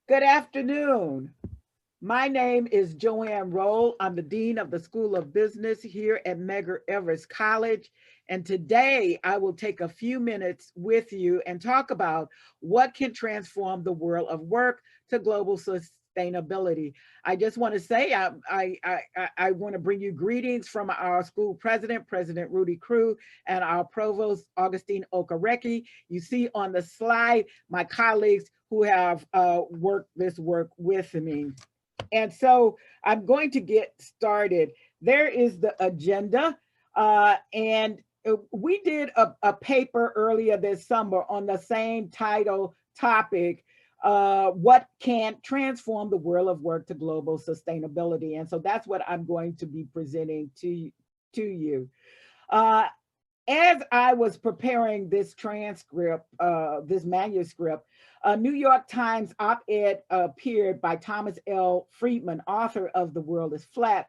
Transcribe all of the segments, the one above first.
Good afternoon. My name is Joanne Roll. I'm the Dean of the School of Business here at Medgar Evers College. And today I will take a few minutes with you and talk about what can transform the world of work to global sustainability. I just want to say I want to bring you greetings from our school president, President Rudy Crew, and our provost, Augustine Okareki. You see on the slide my colleagues who have worked this work with me. And so I'm going to get started. There is the agenda. And we did a paper earlier this summer on the same title topic, what can transform the world of work to global sustainability. And so that's what I'm going to be presenting to you. Uh, as I was preparing this transcript, this manuscript, a New York Times op-ed appeared by Thomas L. Friedman, author of The World is Flat.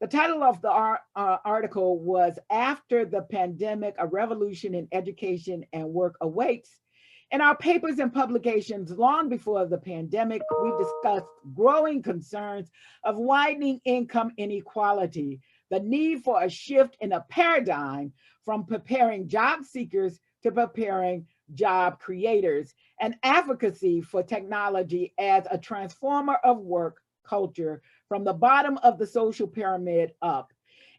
The title of the article was After the Pandemic, a Revolution in Education and Work Awaits. In our papers and publications long before the pandemic, we discussed growing concerns of widening income inequality, the need for a shift in a paradigm from preparing job seekers to preparing job creators, and advocacy for technology as a transformer of work culture from the bottom of the social pyramid up.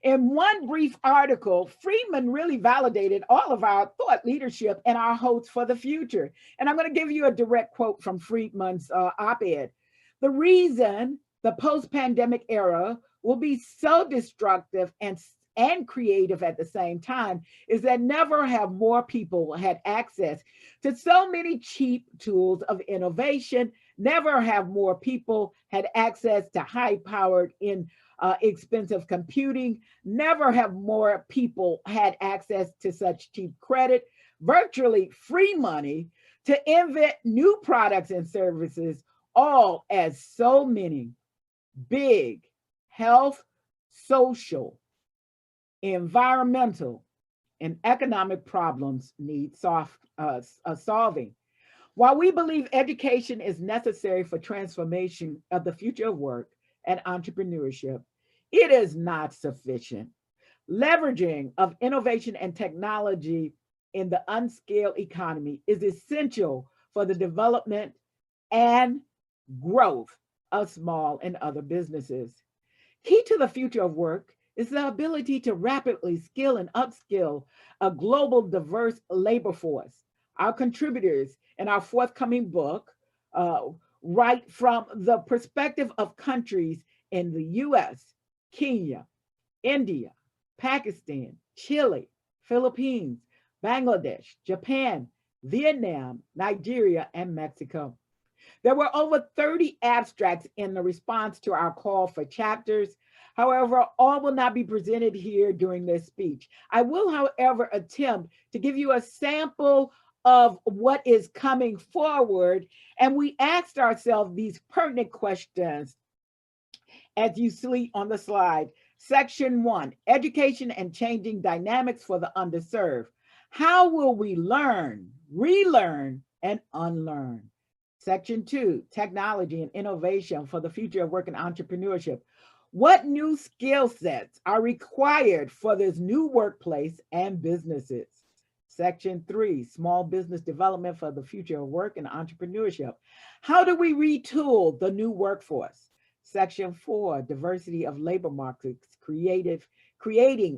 In one brief article, Friedman really validated all of our thought leadership and our hopes for the future. And I'm going to give you a direct quote from Friedman's op-ed. The reason the post-pandemic era will be so destructive and creative at the same time is that never have more people had access to so many cheap tools of innovation. Never have more people had access to high-powered expensive computing. Never have more people had access to such cheap credit, virtually free money to invent new products and services, all as so many big health, social, environmental, and economic problems need solving. While we believe education is necessary for transformation of the future of work and entrepreneurship, it is not sufficient. Leveraging of innovation and technology in the unscaled economy is essential for the development and growth of small and other businesses. Key to the future of work is the ability to rapidly skill and upskill a global diverse labor force. Our contributors in our forthcoming book write from the perspective of countries in the US, Kenya, India, Pakistan, Chile, Philippines, Bangladesh, Japan, Vietnam, Nigeria, and Mexico. There were over 30 abstracts in the response to our call for chapters. However, all will not be presented here during this speech. I will, however, attempt to give you a sample of what is coming forward. And we asked ourselves these pertinent questions as you see on the slide. Section 1, education and changing dynamics for the underserved. How will we learn, relearn, and unlearn? Section 2, technology and innovation for the future of work and entrepreneurship. What new skill sets are required for this new workplace and businesses? Section 3, small business development for the future of work and entrepreneurship. How do we retool the new workforce? Section 4, diversity of labor markets, creating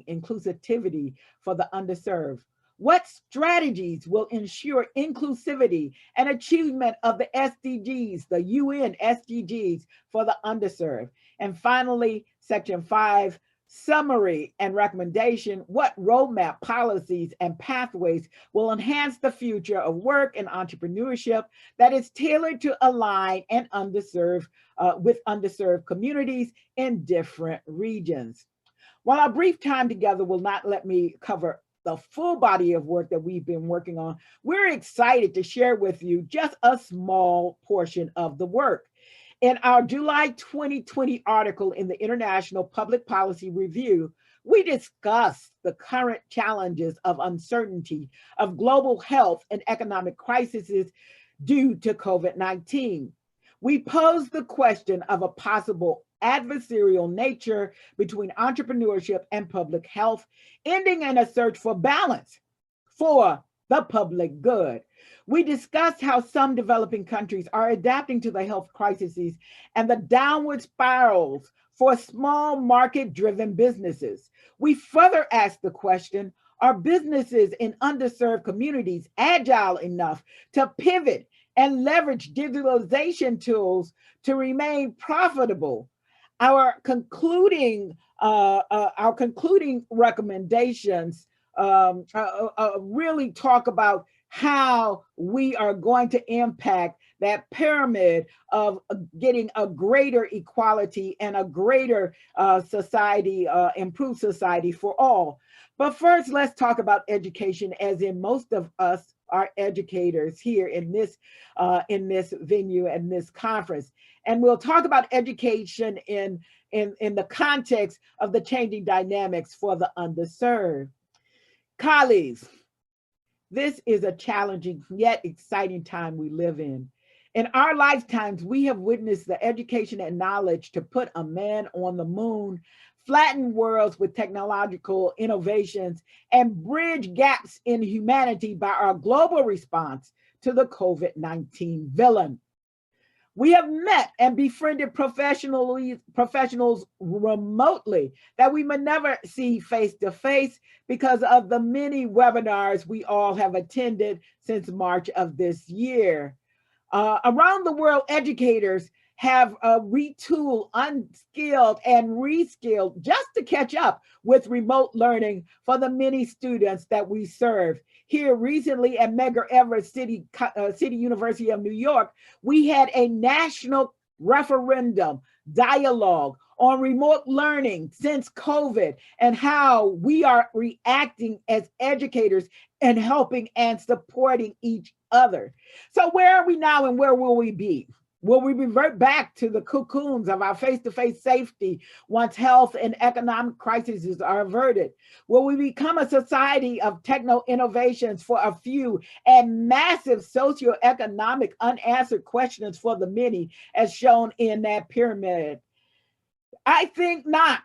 inclusivity for the underserved. What strategies will ensure inclusivity and achievement of the SDGs, the UN SDGs for the underserved? And finally, Section 5, summary and recommendation. What roadmap, policies, and pathways will enhance the future of work and entrepreneurship that is tailored to align and underserved with underserved communities in different regions? While our brief time together will not let me cover the full body of work that we've been working on, we're excited to share with you just a small portion of the work. In our July 2020 article in the International Public Policy Review, we discussed the current challenges of uncertainty of global health and economic crises due to COVID-19. We pose the question of a possible adversarial nature between entrepreneurship and public health, ending in a search for balance for the public good. We discussed how some developing countries are adapting to the health crises and the downward spirals for small market driven businesses. We further asked the question, are businesses in underserved communities agile enough to pivot and leverage digitalization tools to remain profitable? Our concluding recommendations really talk about how we are going to impact that pyramid of getting a greater equality and a greater society, improved society for all. But first, let's talk about education, as in most of us are educators here in this venue and this conference. And we'll talk about education in the context of the changing dynamics for the underserved. Colleagues, this is a challenging yet exciting time we live in. In our lifetimes, we have witnessed the education and knowledge to put a man on the moon, flatten worlds with technological innovations, and bridge gaps in humanity by our global response to the COVID-19 villain. We have met and befriended professionals remotely that we may never see face to face because of the many webinars we all have attended since March of this year. Around the world, educators have retooled, unskilled, and reskilled just to catch up with remote learning for the many students that we serve. Here recently at Medgar Evers City University of New York, we had a national referendum dialogue on remote learning since COVID and how we are reacting as educators and helping and supporting each other. So where are we now and where will we be? Will we revert back to the cocoons of our face-to-face safety once health and economic crises are averted? Will we become a society of techno innovations for a few and massive socioeconomic unanswered questions for the many, as shown in that pyramid? I think not.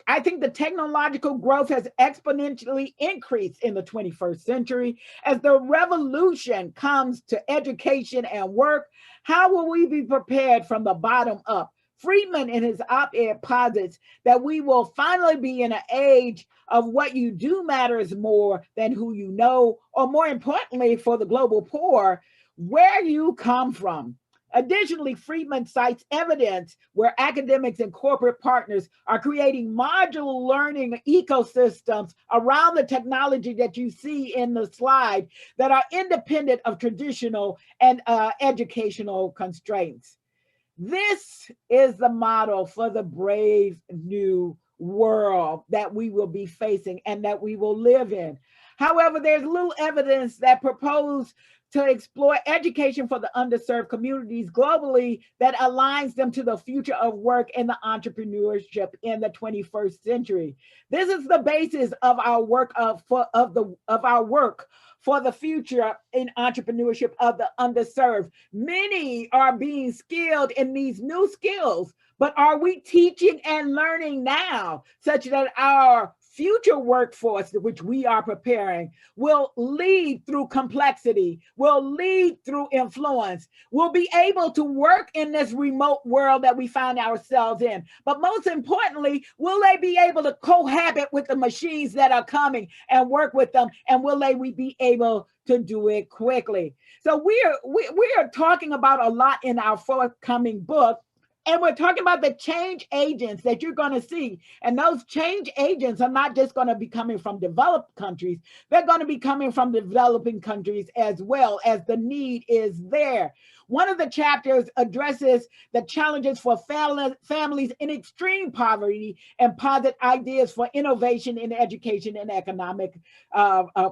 I think the technological growth has exponentially increased in the 21st century. As the revolution comes to education and work, how will we be prepared from the bottom up? Friedman in his op-ed posits that we will finally be in an age of what you do matters more than who you know, or more importantly for the global poor, where you come from. Additionally, Friedman cites evidence where academics and corporate partners are creating modular learning ecosystems around the technology that you see in the slide that are independent of traditional and educational constraints. This is the model for the brave new world that we will be facing and that we will live in. However, there's little evidence that propose to explore education for the underserved communities globally that aligns them to the future of work and the entrepreneurship in the 21st century. This is the basis of our work for the future in entrepreneurship of the underserved. Many are being skilled in these new skills, but are we teaching and learning now such that our future workforce, which we are preparing, will lead through complexity, will lead through influence, will be able to work in this remote world that we find ourselves in. But most importantly, will they be able to cohabit with the machines that are coming and work with them? And will they be able to do it quickly? So we are talking about a lot in our forthcoming book. And we're talking about the change agents that you're going to see. And those change agents are not just going to be coming from developed countries. They're going to be coming from developing countries as well, as the need is there. One of the chapters addresses the challenges for families in extreme poverty and posit ideas for innovation in education and economic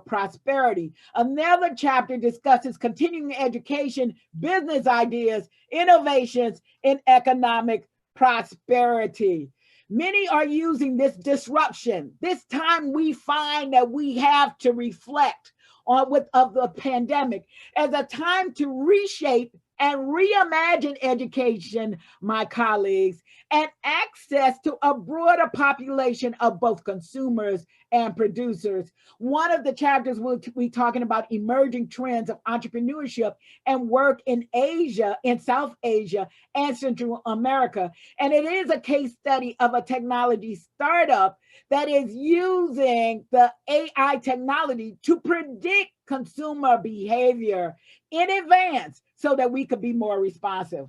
prosperity. Another chapter discusses continuing education, business ideas, innovations in economic prosperity. Many are using this disruption, this time we find that we have to reflect on of the pandemic, as a time to reshape and reimagine education, my colleagues, and access to a broader population of both consumers and producers. One of the chapters we'll be talking about emerging trends of entrepreneurship and work in Asia, in South Asia, and Central America. And it is a case study of a technology startup that is using the AI technology to predict consumer behavior in advance so that we could be more responsive.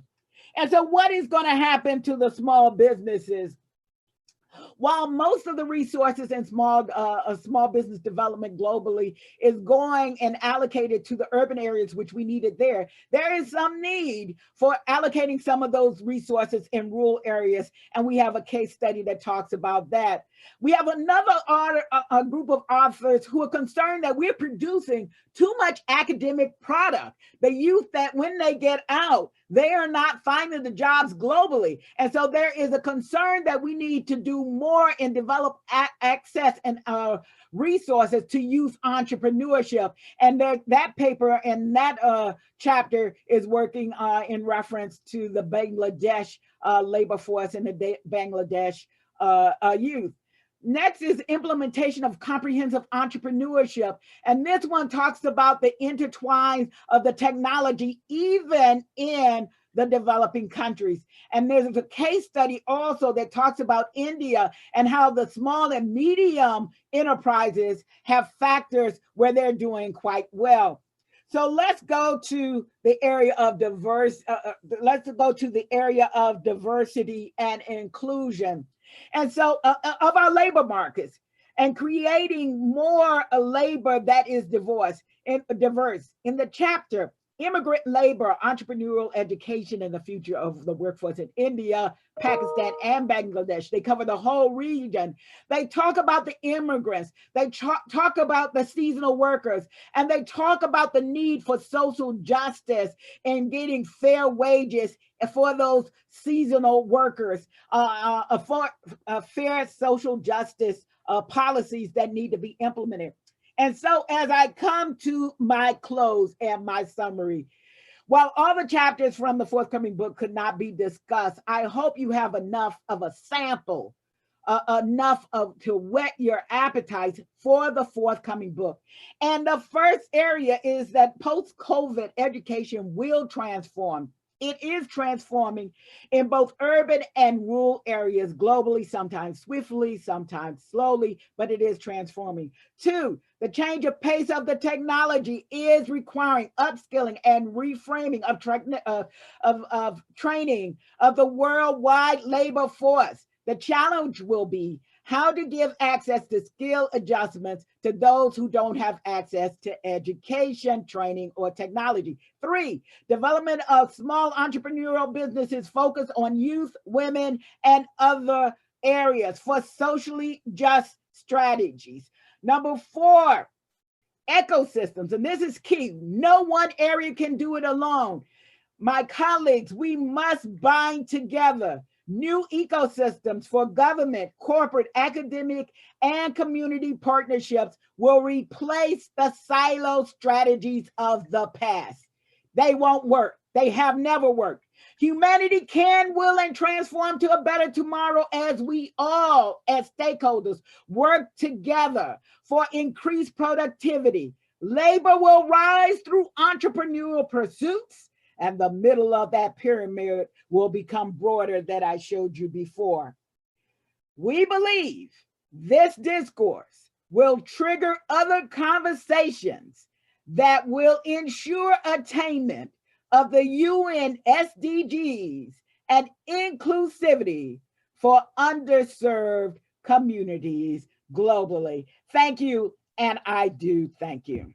And so what is going to happen to the small businesses? While most of the resources in small business development globally is going and allocated to the urban areas, which we needed there is some need for allocating some of those resources in rural areas. And we have a case study that talks about that. We have another a group of authors who are concerned that we're producing too much academic product. The youth, that when they get out, they are not finding the jobs globally. And so there is a concern that we need to do more and develop access and resources to youth entrepreneurship. And that paper and that chapter is working in reference to the Bangladesh labor force and the Bangladesh youth. Next is implementation of comprehensive entrepreneurship. And this one talks about the intertwine of the technology, even in the developing countries. And there's a case study also that talks about India and how the small and medium enterprises have factors where they're doing quite well. So let's go to the area of diversity and inclusion. And so of our labor markets and creating more labor that is diverse. In the chapter, Immigrant Labor, Entrepreneurial Education and the Future of the Workforce in India, Pakistan, and Bangladesh. They cover the whole region. They talk about the immigrants. They talk about the seasonal workers, and they talk about the need for social justice and getting fair wages for those seasonal workers, for fair social justice policies that need to be implemented. And so as I come to my close and my summary, while all the chapters from the forthcoming book could not be discussed, I hope you have enough of a sample, to whet your appetite for the forthcoming book. And the first area is that post-COVID education will transform. It is transforming in both urban and rural areas globally, sometimes swiftly, sometimes slowly, but it is transforming. 2, the change of pace of the technology is requiring upskilling and reframing of training of the worldwide labor force. The challenge will be how to give access to skill adjustments to those who don't have access to education, training, or technology. 3, development of small entrepreneurial businesses focus on youth, women, and other areas for socially just strategies. Number 4, ecosystems, and this is key. No one area can do it alone. My colleagues, we must bind together. New ecosystems for government, corporate, academic, and community partnerships will replace the silo strategies of the past. They won't work. They have never worked. Humanity can, will, and transform to a better tomorrow as we all, as stakeholders, work together for increased productivity. Labor will rise through entrepreneurial pursuits, and the middle of that pyramid will become broader that I showed you before. We believe this discourse will trigger other conversations that will ensure attainment of the UN SDGs and inclusivity for underserved communities globally. Thank you, and I do thank you.